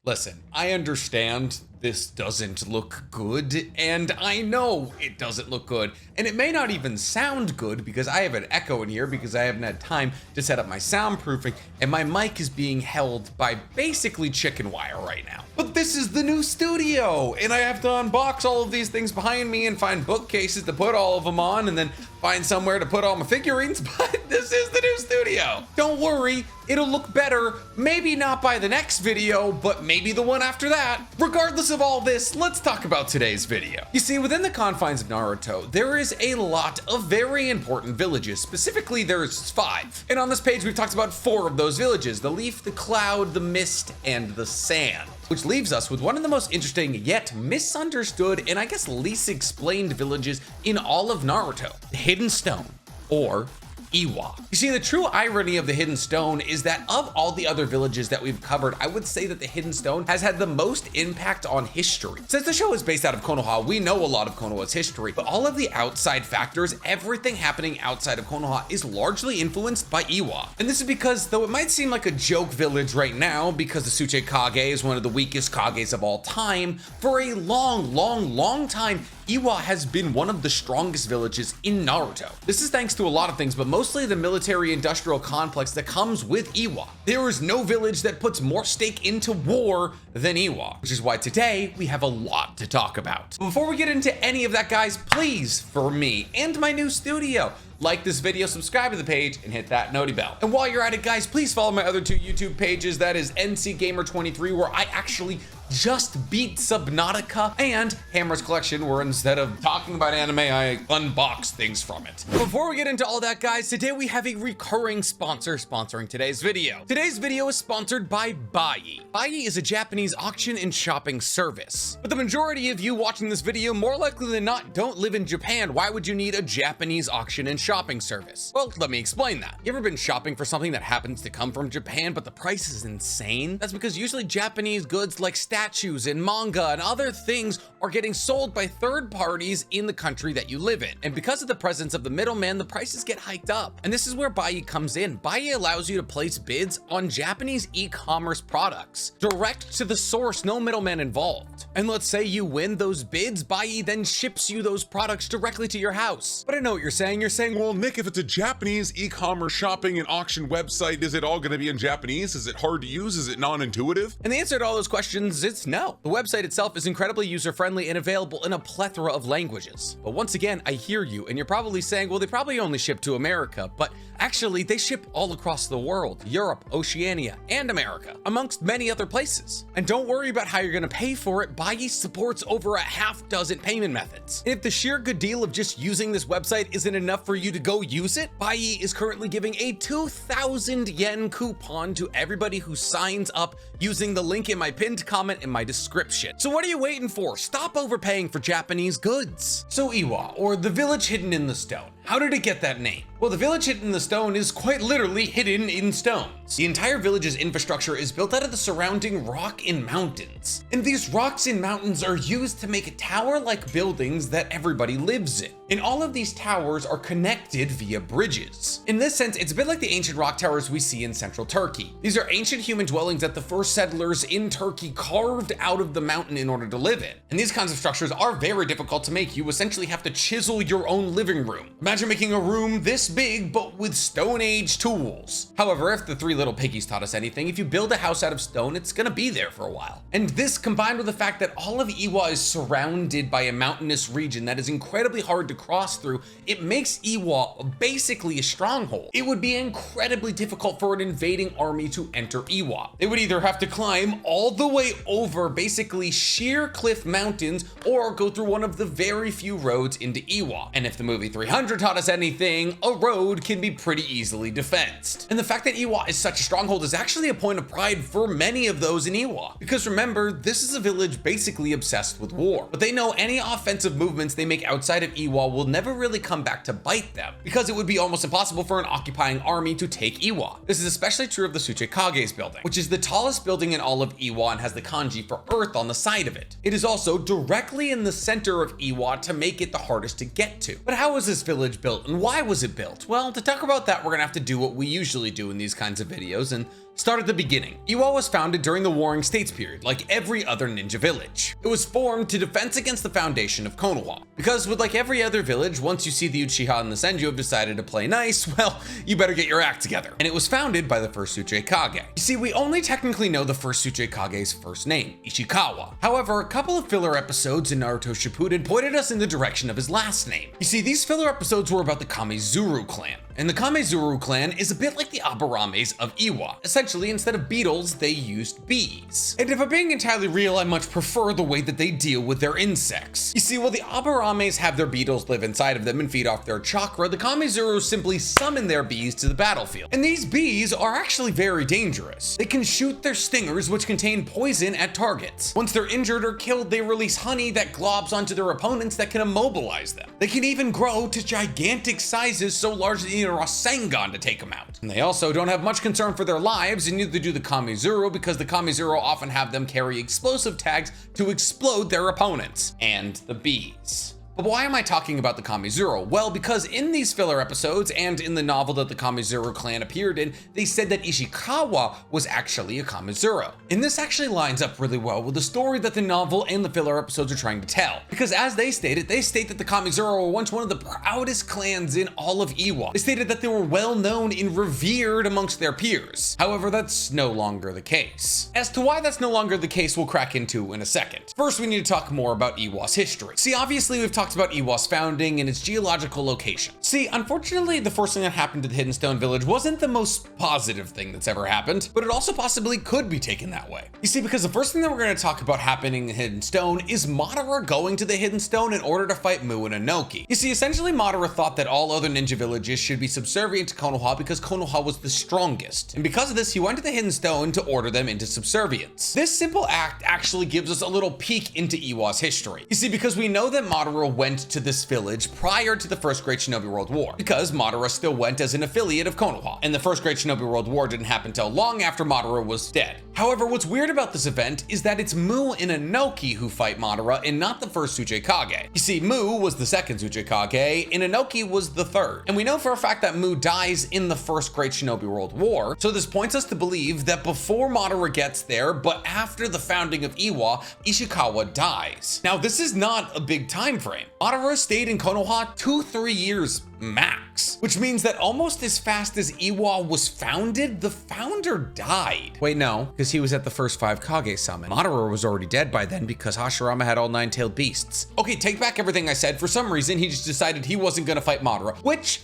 Listen, I understand this doesn't look good, and I know it doesn't look good, and it may not even sound good because I have an echo in here because I haven't had time to set up my soundproofing, and my mic is being held by basically chicken wire right now. But this is the new studio, and I have to unbox all of these things behind me and find bookcases to put all of them on, and then find somewhere to put all my figurines, but this is the new studio. Don't worry, it'll look better, maybe not by the next video, but maybe the one after that. Regardless of all this, let's talk about today's video. You see, within the confines of Naruto, there is a lot of very important villages. Specifically, there's 5. And on this page, we've talked about 4 of those villages: the leaf, the cloud, the mist, and the sand. Which leaves us with one of the most interesting yet misunderstood and I guess least explained villages in all of Naruto: the Hidden Stone, or Iwa. You see, the true irony of the Hidden Stone is that of all the other villages that we've covered, I would say that the Hidden Stone has had the most impact on history. Since the show is based out of Konoha, we know a lot of Konoha's history, but all of the outside factors, everything happening outside of Konoha, is largely influenced by Iwa. And this is because, though it might seem like a joke village right now because the Tsuchikage is one of the weakest Kages of all time, for a long time, Iwa has been one of the strongest villages in Naruto. This is thanks to a lot of things, but mostly the military-industrial complex that comes with Iwa. There is no village that puts more stake into war than Iwa, which is why today we have a lot to talk about. Before we get into any of that, guys, please, for me and my new studio, like this video, subscribe to the page, and hit that noti bell. And while you're at it, guys, please follow my other 2 YouTube pages. That is NCGamer23, where I actually just beat Subnautica, and Hammer's Collection, where instead of talking about anime, I unbox things from it. Before we get into all that, guys, today we have a recurring sponsor sponsoring today's video. Today's video is sponsored by Bai. Bai is a Japanese auction and shopping service. But the majority of you watching this video, more likely than not, don't live in Japan. Why would you need a Japanese auction and shopping service? Well, let me explain that. You ever been shopping for something that happens to come from Japan, but the price is insane? That's because usually Japanese goods like statues and manga and other things are getting sold by third parties in the country that you live in. And because of the presence of the middleman, the prices get hiked up. And this is where Bai comes in. Bai allows you to place bids on Japanese e-commerce products, direct to the source, no middleman involved. And let's say you win those bids, Bai then ships you those products directly to your house. But I know what you're saying. You're saying, Well, Nick, if it's a Japanese e-commerce shopping and auction website, is it all going to be in Japanese? Is it hard to use? Is it non-intuitive? and the answer to all those questions is no. The website itself is incredibly user-friendly and available in a plethora of languages. But once again, I hear you, and you're probably saying, well, they probably only ship to America, but actually they ship all across the world: Europe, Oceania, and America, amongst many other places. And don't worry about how you're gonna pay for it. Bai supports over a half dozen payment methods. And if the sheer good deal of just using this website isn't enough for you to go use it, Bai is currently giving a 2,000 yen coupon to everybody who signs up using the link in my pinned comment in my description. So what are you waiting for? Stop overpaying for Japanese goods. So Iwa, or the village hidden in the stone, how did it get that name? Well, the village hidden in the stone is quite literally hidden in stones. The entire village's infrastructure is built out of the surrounding rock and mountains. And these rocks and mountains are used to make tower-like buildings that everybody lives in. And all of these towers are connected via bridges. In this sense, it's a bit like the ancient rock towers we see in central Turkey. These are ancient human dwellings that the first settlers in Turkey carved out of the mountain in order to live in. And these kinds of structures are very difficult to make. You essentially have to chisel your own living room. Imagine making a room this big, but with Stone Age tools. However, if the 3 little piggies taught us anything, if you build a house out of stone, it's gonna be there for a while. And this, combined with the fact that all of Iwa is surrounded by a mountainous region that is incredibly hard to cross through, it makes Iwa basically a stronghold. It would be incredibly difficult for an invading army to enter Iwa. They would either have to climb all the way over basically sheer cliff mountains or go through one of the very few roads into Iwa. And if the movie 300 taught us anything, a road can be pretty easily defensed. And the fact that Iwa is such a stronghold is actually a point of pride for many of those in Iwa. Because remember, this is a village basically obsessed with war. But they know any offensive movements they make outside of Iwa will never really come back to bite them, because it would be almost impossible for an occupying army to take Iwa. This is especially true of the Tsuchikage's building, which is the tallest building in all of Iwa and has the kanji for earth on the side of it. It is also directly in the center of Iwa to make it the hardest to get to. But how was this village built, and why was it built? Well, to talk about that, we're gonna have to do what we usually do in these kinds of videos and Start at the beginning. Iwa was founded during the Warring States period, like every other ninja village. It was formed to defense against the foundation of Konoha. Because with like every other village, once you see the Uchiha and the Senju have decided to play nice, well, you better get your act together. And it was founded by the first Uchikage. You see, we only technically know the first Uchikage's first name, Ishikawa. However, a couple of filler episodes in Naruto Shippuden pointed us in the direction of his last name. You see, these filler episodes were about the Kamizura Clan. And the Kamizura Clan is a bit like the Abarames of Iwa. Essentially, instead of beetles, they used bees. And if I'm being entirely real, I much prefer the way that they deal with their insects. You see, while the Abarames have their beetles live inside of them and feed off their chakra, the Kamizura simply summon their bees to the battlefield. And these bees are actually very dangerous. They can shoot their stingers, which contain poison at targets. Once they're injured or killed, they release honey that globs onto their opponents that can immobilize them. They can even grow to gigantic sizes so large that you need a Rasengan to take them out. And they also don't have much concern for their lives, and neither do the Kamizura, because the Kamizura often have them carry explosive tags to explode their opponents. And the bees. But why am I talking about the Kamizura? Well, because in these filler episodes and in the novel that the Kamizura clan appeared in, they said that Ishikawa was actually a Kamizura. And this actually lines up really well with the story that the novel and the filler episodes are trying to tell. Because as they stated, they state that the Kamizura were once one of the proudest clans in all of Iwa. They stated that they were well known and revered amongst their peers. However, that's no longer the case. As to why that's no longer the case, we'll crack into in a second. First, we need to talk more about Iwa's history. See, obviously we've talked about Iwa's founding and its geological location. See, unfortunately, the first thing that happened to the Hidden Stone Village wasn't the most positive thing that's ever happened, but it also possibly could be taken that way. You see, because the first thing that we're going to talk about happening in the Hidden Stone is Madara going to the Hidden Stone in order to fight Mu and Inoki. You see, essentially Madara thought that all other ninja villages should be subservient to Konoha because Konoha was the strongest. And because of this, he went to the Hidden Stone to order them into subservience. This simple act actually gives us a little peek into Iwa's history. You see, because we know that Madara went to this village prior to the First Great Shinobi World War, because Madara still went as an affiliate of Konoha, and the First Great Shinobi World War didn't happen till long after Madara was dead. However, what's weird about this event is that it's Mu and Inoki who fight Madara and not the first Uchikage. You see, Mu was the second Uchikage and Inoki was the third. And we know for a fact that Mu dies in the First Great Shinobi World War, so this points us to believe that before Madara gets there, but after the founding of Iwa, Ishikawa dies. Now, this is not a big time frame. Madara stayed in Konoha 2-3 years max, which means that almost as fast as Iwa was founded, the founder died. Wait, no, because he was at the first 5 Kage summon. Madara was already dead by then because Hashirama had all 9-tailed beasts. Okay, take back everything I said. For some reason, he just decided he wasn't gonna fight Madara, which,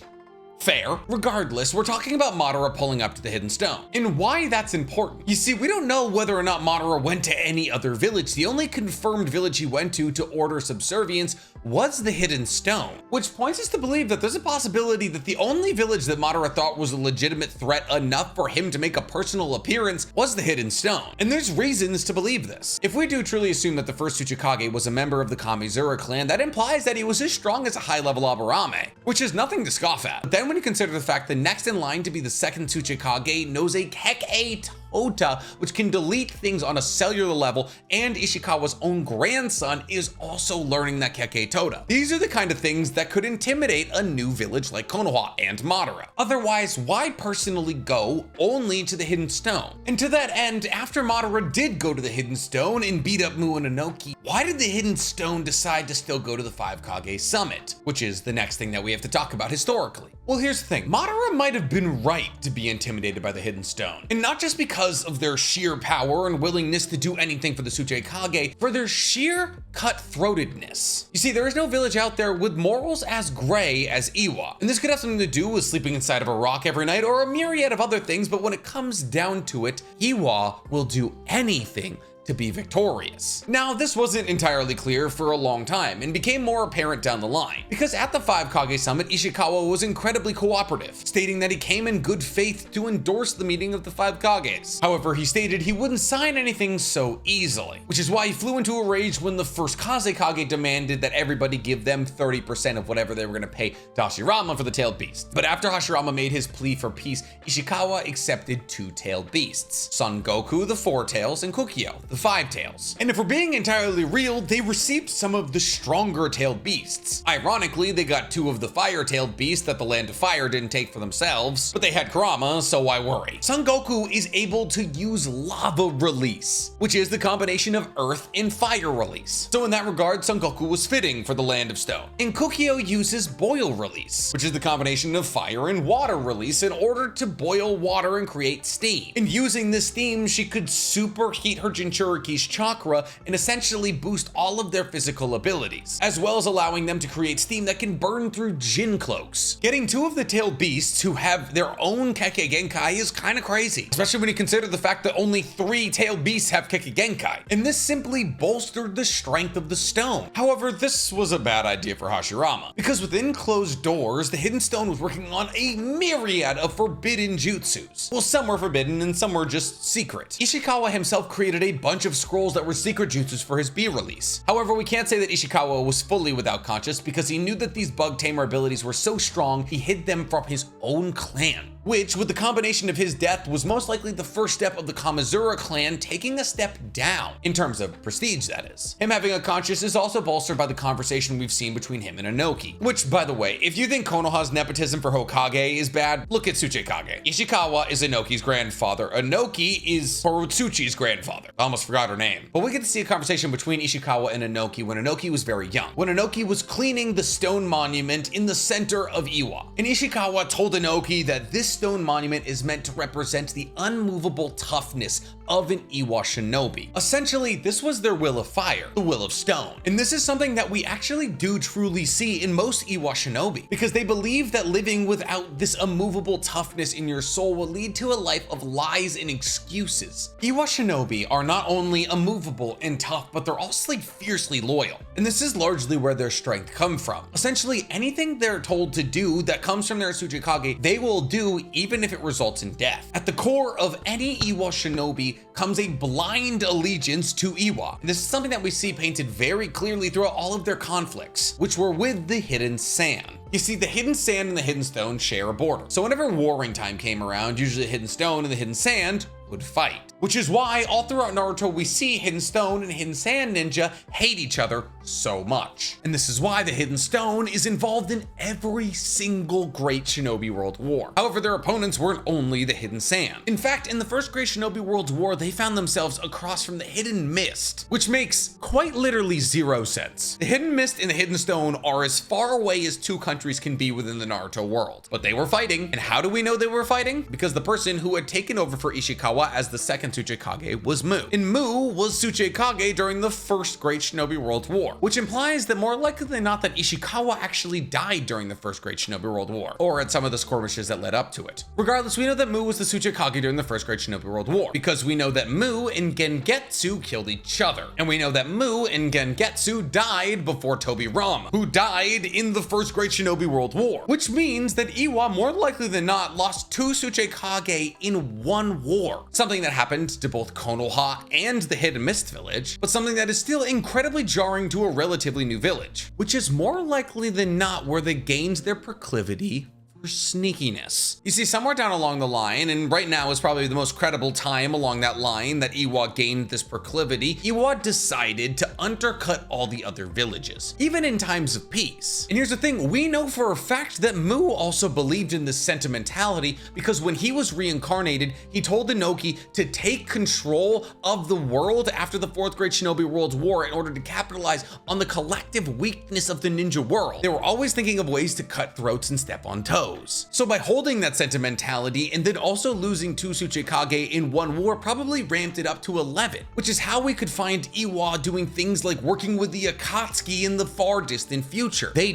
fair. Regardless, we're talking about Madara pulling up to the Hidden Stone, and why that's important. You see, we don't know whether or not Madara went to any other village. The only confirmed village he went to order subservience was the Hidden Stone, which points us to believe that there's a possibility that the only village that Madara thought was a legitimate threat enough for him to make a personal appearance was the Hidden Stone. And there's reasons to believe this. If we do truly assume that the first Uchikage was a member of the Kamizura clan, that implies that he was as strong as a high-level Aburame, which is nothing to scoff at. But then when you consider the fact that next in line to be the second Tsuchikage knows a Kekkei Tota, which can delete things on a cellular level, and Ishikawa's own grandson is also learning that Kekkei Tota. These are the kind of things that could intimidate a new village like Konoha and Madara. Otherwise, why personally go only to the Hidden Stone? And to that end, after Madara did go to the Hidden Stone and beat up Mu and Inoki, why did the Hidden Stone decide to still go to the 5 Kage Summit? Which is the next thing that we have to talk about historically. Well, here's the thing. Madara might have been right to be intimidated by the Hidden Stone. And not just because of their sheer power and willingness to do anything for the Tsuchikage, for their sheer cutthroatedness. You see, there is no village out there with morals as gray as Iwa. And this could have something to do with sleeping inside of a rock every night or a myriad of other things, but when it comes down to it, Iwa will do anything to be victorious. Now, this wasn't entirely clear for a long time and became more apparent down the line, because at the 5 Kage Summit, Ishikawa was incredibly cooperative, stating that he came in good faith to endorse the meeting of the 5 Kages. However, he stated he wouldn't sign anything so easily, which is why he flew into a rage when the first Kazekage demanded that everybody give them 30% of whatever they were going to pay to Hashirama for the tailed beast. But after Hashirama made his plea for peace, Ishikawa accepted 2 tailed beasts, Son Goku the 4 tails and Kukyo the the Five Tails. And if we're being entirely real, they received some of the stronger tailed beasts. Ironically, they got 2 of the fire-tailed beasts that the Land of Fire didn't take for themselves, but they had Kurama, so why worry? Son Goku is able to use lava release, which is the combination of earth and fire release. So in that regard, Son Goku was fitting for the Land of Stone. And Kukio uses boil release, which is the combination of fire and water release in order to boil water and create steam. And using this steam, she could superheat her Jinchuriki's chakra and essentially boost all of their physical abilities, as well as allowing them to create steam that can burn through Jin cloaks. Getting 2 of the tailed beasts who have their own Kekkei Genkai is kind of crazy, especially when you consider the fact that only 3 tailed beasts have Kekkei Genkai, and this simply bolstered the strength of the stone. However, this was a bad idea for Hashirama, because within closed doors, the Hidden Stone was working on a myriad of forbidden jutsus. Well, some were forbidden and some were just secret. Ishikawa himself created a bunch of scrolls that were secret jutsus for his B release. However, we can't say that Ishikawa was fully without conscience, because he knew that these bug tamer abilities were so strong, he hid them from his own clan, which, with the combination of his death, was most likely the first step of the Kamizura clan taking a step down, in terms of prestige, that is. Him having a conscience is also bolstered by the conversation we've seen between him and Inoki, which, by the way, if you think Konoha's nepotism for Hokage is bad, look at Tsuchikage. Ishikawa is Inoki's grandfather. Inoki is Horotsuchi's grandfather. I almost forgot her name. But we get to see a conversation between Ishikawa and Inoki when Inoki was very young, when Inoki was cleaning the stone monument in the center of Iwa. And Ishikawa told Inoki that this stone monument is meant to represent the unmovable toughness of an Iwa Shinobi. Essentially, this was their will of fire, the will of stone. And this is something that we actually do truly see in most Iwa Shinobi, because they believe that living without this immovable toughness in your soul will lead to a life of lies and excuses. Iwa Shinobi are not only immovable and tough, but they're also like fiercely loyal. And this is largely where their strength comes from. Essentially, anything they're told to do that comes from their Tsuchikage, they will do even if it results in death. At the core of any Iwa Shinobi comes a blind allegiance to Iwa. And this is something that we see painted very clearly throughout all of their conflicts, which were with the Hidden Sand. You see, the Hidden Sand and the Hidden Stone share a border. So whenever warring time came around, usually the Hidden Stone and the Hidden Sand would fight. Which is why all throughout Naruto we see Hidden Stone and Hidden Sand Ninja hate each other so much. And this is why the Hidden Stone is involved in every single Great Shinobi World War. However, their opponents weren't only the Hidden Sand. In fact, in the first Great Shinobi World War, they found themselves across from the Hidden Mist, which makes quite literally 0 sense. The Hidden Mist and the Hidden Stone are as far away as 2 countries can be within the Naruto world. But they were fighting. And how do we know they were fighting? Because the person who had taken over for Ishikawa as the second Tsuchikage was Mu. And Mu was Tsuchikage during the first Great Shinobi World War, which implies that more likely than not that Ishikawa actually died during the first Great Shinobi World War, or at some of the skirmishes that led up to it. Regardless, we know that Mu was the Tsuchikage during the first Great Shinobi World War, because we know that Mu and Gengetsu killed each other. And we know that Mu and Gengetsu died before Tobirama, who died in the first Great Shinobi World War, which means that Iwa more likely than not lost 2 Tsuchikage in one war. Something that happened to both Konoha and the Hidden Mist village, but something that is still incredibly jarring to a relatively new village, which is more likely than not where they gained their proclivity for sneakiness. You see, somewhere down along the line, and right now is probably the most credible time along that line that Iwa gained this proclivity, Iwa decided to undercut all the other villages, even in times of peace. And here's the thing, we know for a fact that Mu also believed in this sentimentality, because when he was reincarnated, he told Inoki to take control of the world after the Fourth Great Shinobi World War in order to capitalize on the collective weakness of the ninja world. They were always thinking of ways to cut throats and step on toes. So by holding that sentimentality and then also losing 2 Tsuchikage in one war probably ramped it up to 11, which is how we could find Iwa doing things like working with the Akatsuki in the far distant future. They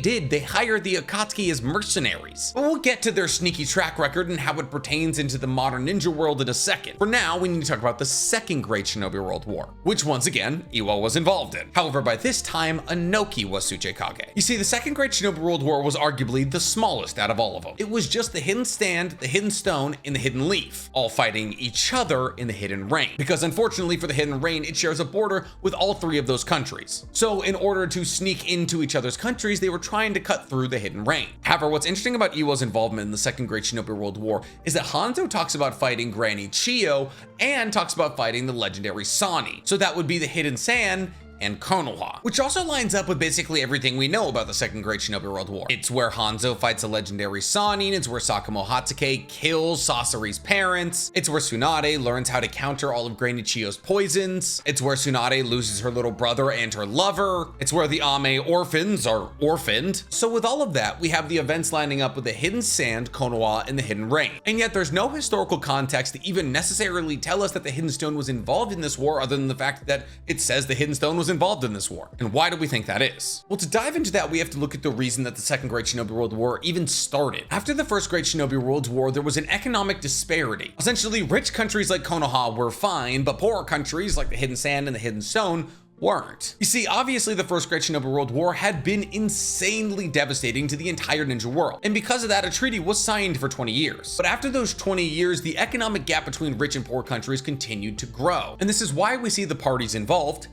hired the Akatsuki as mercenaries. But we'll get to their sneaky track record and how it pertains into the modern ninja world in a second. For now, we need to talk about the second Great Shinobi World War, which once again, Iwa was involved in. However, by this time, Inoki was Tsuchikage. You see, the second Great Shinobi World War was arguably the smallest out of all of them. them. It was just the Hidden Stand, the Hidden Stone, and the Hidden Leaf, all fighting each other in the Hidden Rain. Because unfortunately for the Hidden Rain, it shares a border with all 3 of those countries. So in order to sneak into each other's countries, they were trying to cut through the Hidden Rain. However, what's interesting about Iwa's involvement in the Second Great Shinobi World War is that Hanzo talks about fighting Granny Chiyo and talks about fighting the legendary Sani. So that would be the Hidden Sand and Konoha, which also lines up with basically everything we know about the Second Great Shinobi World War. It's where Hanzo fights a legendary Sannin, it's where Sakamo Hatsuke kills Sasori's parents, it's where Tsunade learns how to counter all of Granny Chiyo's poisons, it's where Tsunade loses her little brother and her lover, it's where the Ame orphans are orphaned. So with all of that, we have the events lining up with the Hidden Sand, Konoha, and the Hidden Rain. And yet there's no historical context to even necessarily tell us that the Hidden Stone was involved in this war, other than the fact that it says the Hidden Stone was involved in this war. And why do we think that is? Well, to dive into that, we have to look at the reason that the Second Great Shinobi World War even started. After the First Great Shinobi World War, there was an economic disparity. Essentially, rich countries like Konoha were fine, but poorer countries like the Hidden Sand and the Hidden Stone weren't. You see, obviously the First Great Shinobi World War had been insanely devastating to the entire ninja world, and because of that, a treaty was signed for 20 years. But after those 20 years, the economic gap between rich and poor countries continued to grow, and this is why we see the parties involved.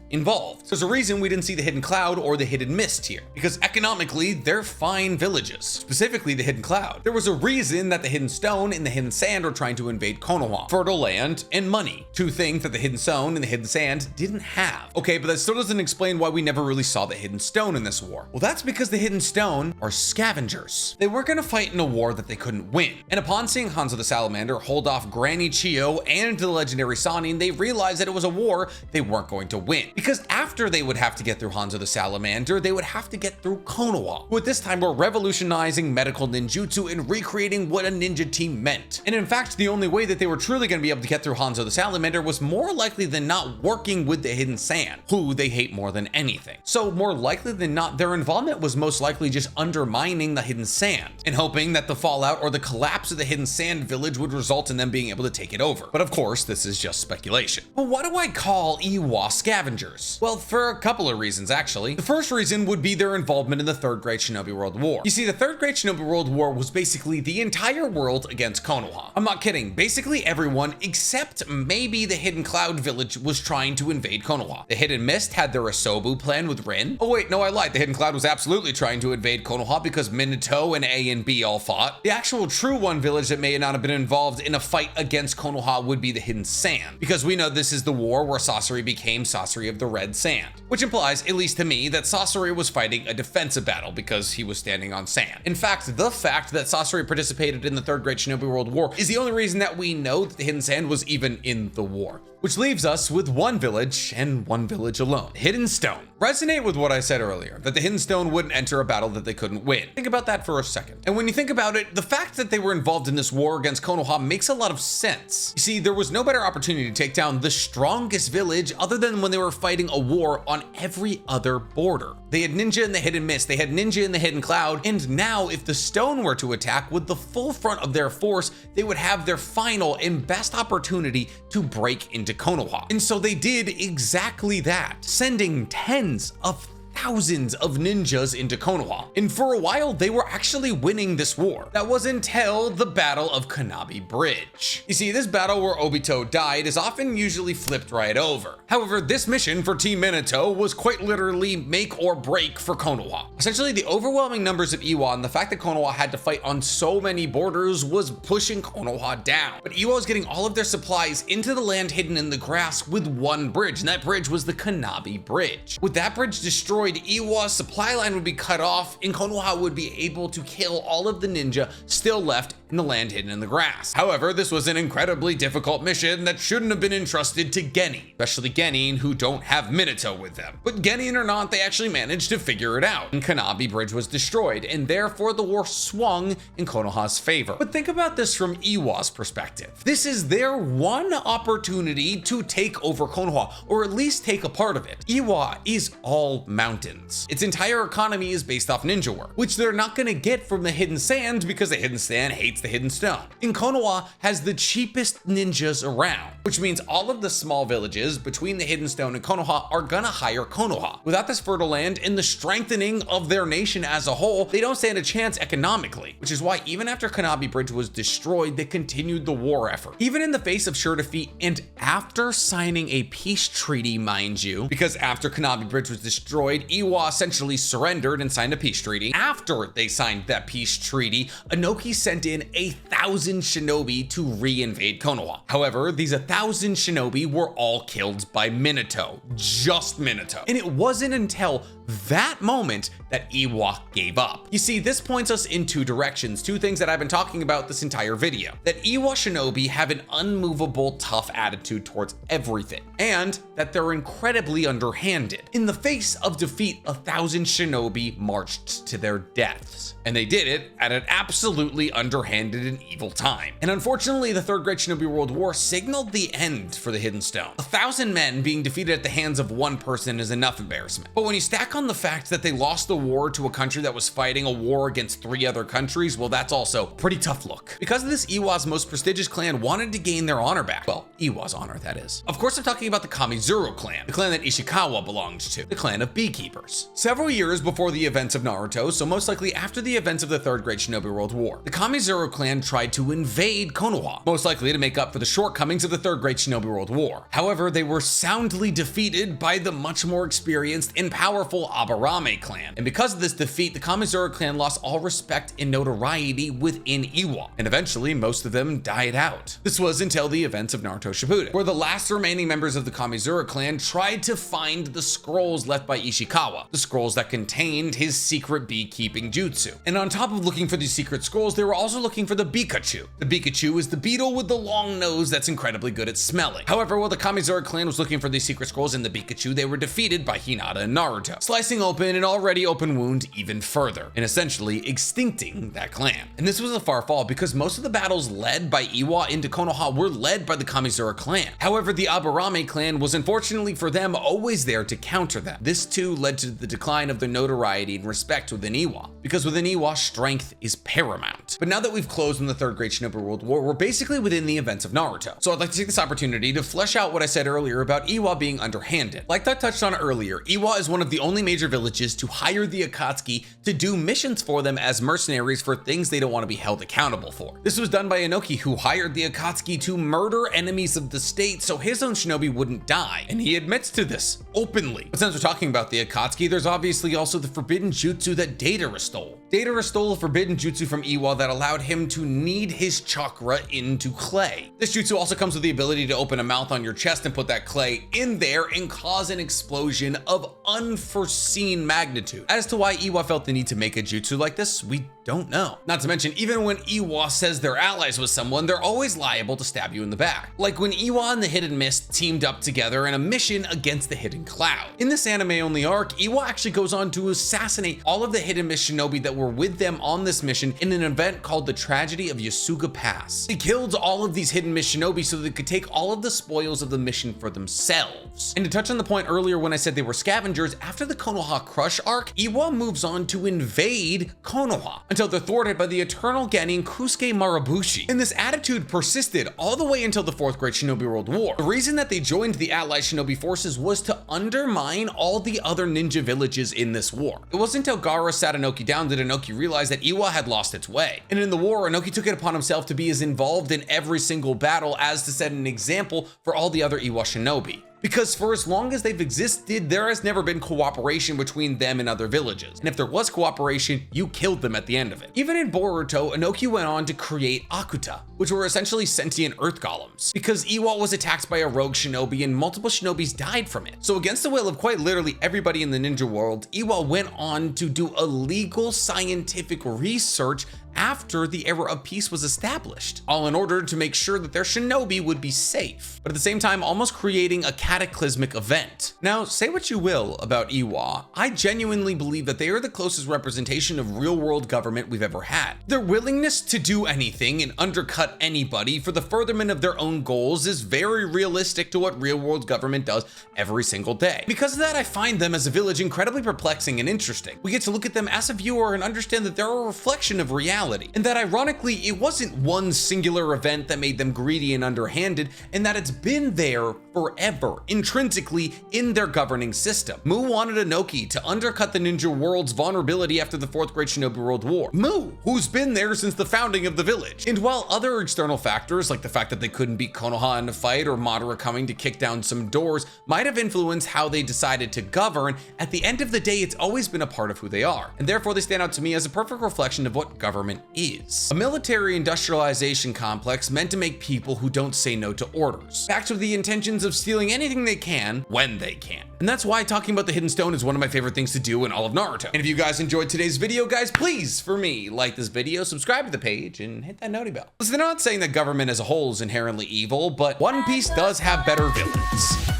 There's a reason we didn't see the Hidden Cloud or the Hidden Mist here, because economically, they're fine villages, specifically the Hidden Cloud. There was a reason that the Hidden Stone and the Hidden Sand were trying to invade Konoha: fertile land and money, 2 things that the Hidden Stone and the Hidden Sand didn't have. Okay, but that still doesn't explain why we never really saw the Hidden Stone in this war. Well, that's because the Hidden Stone are scavengers. They weren't gonna fight in a war that they couldn't win. And upon seeing Hanzo the Salamander hold off Granny Chiyo and the legendary Sannin, they realized that it was a war they weren't going to win. Because after they would have to get through Hanzo the Salamander, they would have to get through Konoha, who at this time were revolutionizing medical ninjutsu and recreating what a ninja team meant. And in fact, the only way that they were truly gonna be able to get through Hanzo the Salamander was more likely than not working with the Hidden Sand, who they hate more than anything. So more likely than not, their involvement was most likely just undermining the Hidden Sand and hoping that the fallout or the collapse of the Hidden Sand village would result in them being able to take it over. But of course, this is just speculation. But why do I call Iwa scavengers? Well, for a couple of reasons, actually. The first reason would be their involvement in the Third Great Shinobi World War. You see, the Third Great Shinobi World War was basically the entire world against Konoha. I'm not kidding. Basically everyone except maybe the Hidden Cloud village was trying to invade Konoha. The Hidden Mist had their Asobu plan with Rin. Oh wait, no, I lied. The Hidden Cloud was absolutely trying to invade Konoha because Minato and A and B all fought. The actual true one village that may not have been involved in a fight against Konoha would be the Hidden Sand, because we know this is the war where Sasori became Sasori of the Red Sand, which implies, at least to me, that Sasori was fighting a defensive battle because he was standing on sand. In fact, the fact that Sasori participated in the Third Great Shinobi World War is the only reason that we know that the Hidden Sand was even in the war. Which leaves us with one village and one village alone: Hidden Stone. Resonate with what I said earlier, that the Hidden Stone wouldn't enter a battle that they couldn't win. Think about that for a second. And when you think about it, the fact that they were involved in this war against Konoha makes a lot of sense. You see, there was no better opportunity to take down the strongest village other than when they were fighting a war on every other border. They had ninja in the Hidden Mist, they had ninja in the Hidden Cloud, and now if the Stone were to attack with the full front of their force, they would have their final and best opportunity to break into Konoha. And so they did exactly that, sending tens of thousands of ninjas into Konoha. And for a while, they were actually winning this war. That was until the Battle of Kanabi Bridge. You see, this battle where Obito died is often usually flipped right over. However, this mission for Team Minato was quite literally make or break for Konoha. Essentially, the overwhelming numbers of Iwa and the fact that Konoha had to fight on so many borders was pushing Konoha down. But Iwa was getting all of their supplies into the land hidden in the grass with one bridge, and that bridge was the Kanabi Bridge. With that bridge destroyed, Iwa's supply line would be cut off, and Konoha would be able to kill all of the ninja still left in the land hidden in the grass. However, this was an incredibly difficult mission that shouldn't have been entrusted to Genin, especially Genin, who don't have Minato with them. But Genin or not, they actually managed to figure it out, and Kanabi Bridge was destroyed, and therefore the war swung in Konoha's favor. But think about this from Iwa's perspective. This is their one opportunity to take over Konoha, or at least take a part of it. Iwa is all mountain mountains. Its entire economy is based off ninja work, which they're not gonna get from the Hidden Sand because the Hidden Sand hates the Hidden Stone. And Konoha has the cheapest ninjas around, which means all of the small villages between the Hidden Stone and Konoha are gonna hire Konoha. Without this fertile land and the strengthening of their nation as a whole, they don't stand a chance economically, which is why even after Kanabi Bridge was destroyed, they continued the war effort. Even in the face of sure defeat and after signing a peace treaty, mind you, because after Kanabi Bridge was destroyed, Iwa essentially surrendered and signed a peace treaty. After they signed that peace treaty, Inoki sent in 1,000 shinobi to re-invade Konoha. However, these 1,000 shinobi were all killed by Minato, just Minato. And it wasn't until that moment that Iwa gave up. You see, this points us in two directions, two things that I've been talking about this entire video. That Iwa Shinobi have an unmovable, tough attitude towards everything, and that they're incredibly underhanded. In the face of defeat, 1,000 shinobi marched to their deaths. And they did it at an absolutely underhanded and evil time. And unfortunately, the Third Great Shinobi World War signaled the end for the Hidden Stone. 1,000 men being defeated at the hands of one person is enough embarrassment. But when you stack on the fact that they lost the war to a country that was fighting a war against 3 other countries, well, that's also pretty tough look. Because of this, Iwa's most prestigious clan wanted to gain their honor back. Well, Iwa's honor, that is. Of course, I'm talking about the Kamizura Clan, the clan that Ishikawa belonged to, the clan of beekeepers. Several years before the events of Naruto, so most likely after the events of the Third Great Shinobi World War, the Kamizura Clan tried to invade Konoha, most likely to make up for the shortcomings of the Third Great Shinobi World War. However, they were soundly defeated by the much more experienced and powerful Aburame clan. And because of this defeat, the Kamizura clan lost all respect and notoriety within Iwa, and eventually most of them died out. This was until the events of Naruto Shippuden, where the last remaining members of the Kamizura clan tried to find the scrolls left by Ishikawa, the scrolls that contained his secret beekeeping jutsu. And on top of looking for these secret scrolls, they were also looking for the Pikachu. The Pikachu is the beetle with the long nose that's incredibly good at smelling. However, while the Kamizura clan was looking for these secret scrolls in the Pikachu, they were defeated by Hinata and Naruto, slicing open an already open wound even further, and essentially extincting that clan. And this was a far fall because most of the battles led by Iwa into Konoha were led by the Kamizura clan. However, the Aburame clan was unfortunately for them always there to counter them. This too led to the decline of their notoriety and respect within Iwa, because within Iwa, strength is paramount. But now that we've closed on the Third Great Shinobi World War, we're basically within the events of Naruto. So I'd like to take this opportunity to flesh out what I said earlier about Iwa being underhanded. Like I touched on earlier, Iwa is one of the only major villages to hire the Akatsuki to do missions for them as mercenaries for things they don't want to be held accountable for. This was done by Inoki, who hired the Akatsuki to murder enemies of the state so his own shinobi wouldn't die, and he admits to this openly. But since we're talking about the Akatsuki, there's obviously also the Forbidden Jutsu that Deidara stole. Deidara stole a Forbidden Jutsu from Iwa that allowed him to knead his chakra into clay. This jutsu also comes with the ability to open a mouth on your chest and put that clay in there and cause an explosion of unforeseen magnitude. As to why Iwa felt the need to make a jutsu like this, we don't know. Not to mention, even when Iwa says they're allies with someone, they're always liable to stab you in the back. Like when Iwa and the Hidden Mist teamed up together in a mission against the Hidden Cloud. In this anime-only arc, Iwa actually goes on to assassinate all of the Hidden Mist shinobi that were with them on this mission in an event called the Tragedy of Yasuga Pass. He killed all of these Hidden Mist shinobi so they could take all of the spoils of the mission for themselves. And to touch on the point earlier when I said they were scavengers, after the Konoha Crush arc, Iwa moves on to invade Konoha until they're thwarted by the eternal Genin Kusuke Marabushi. And this attitude persisted all the way until the Fourth Great Shinobi World War. The reason that they joined the allied shinobi forces was to undermine all the other ninja villages in this war. It wasn't until Gaara sat Inoki down that Inoki realized that Iwa had lost its way. And in the war, Inoki took it upon himself to be as involved in every single battle as to set an example for all the other Iwa shinobi. Because for as long as they've existed, there has never been cooperation between them and other villages. And if there was cooperation, you killed them at the end of it. Even in Boruto, Inoki went on to create Akuta, which were essentially sentient earth golems, because Iwa was attacked by a rogue shinobi and multiple shinobis died from it. So against the will of quite literally everybody in the ninja world, Iwa went on to do illegal scientific research after the era of peace was established, all in order to make sure that their shinobi would be safe, but at the same time almost creating a cataclysmic event. Now, say what you will about Iwa, I genuinely believe that they are the closest representation of real-world government we've ever had. Their willingness to do anything and undercut anybody for the furtherment of their own goals is very realistic to what real-world government does every single day. Because of that, I find them as a village incredibly perplexing and interesting. We get to look at them as a viewer and understand that they're a reflection of reality, and that ironically, it wasn't one singular event that made them greedy and underhanded, and that it's been there forever, intrinsically in their governing system. Mu wanted Inoki to undercut the ninja world's vulnerability after the Fourth Great Shinobi World War. Mu, who's been there since the founding of the village. And while other external factors, like the fact that they couldn't beat Konoha in a fight or Madara coming to kick down some doors, might have influenced how they decided to govern, at the end of the day, it's always been a part of who they are. And therefore, they stand out to me as a perfect reflection of what government is. A military industrialization complex meant to make people who don't say no to orders, backed with the intentions of stealing anything they can when they can. And that's why talking about the Hidden Stone is one of my favorite things to do in all of Naruto. And if you guys enjoyed today's video, guys, please, for me, like this video, subscribe to the page, and hit that noti bell. Listen, I'm not saying that government as a whole is inherently evil, but One Piece does have better villains.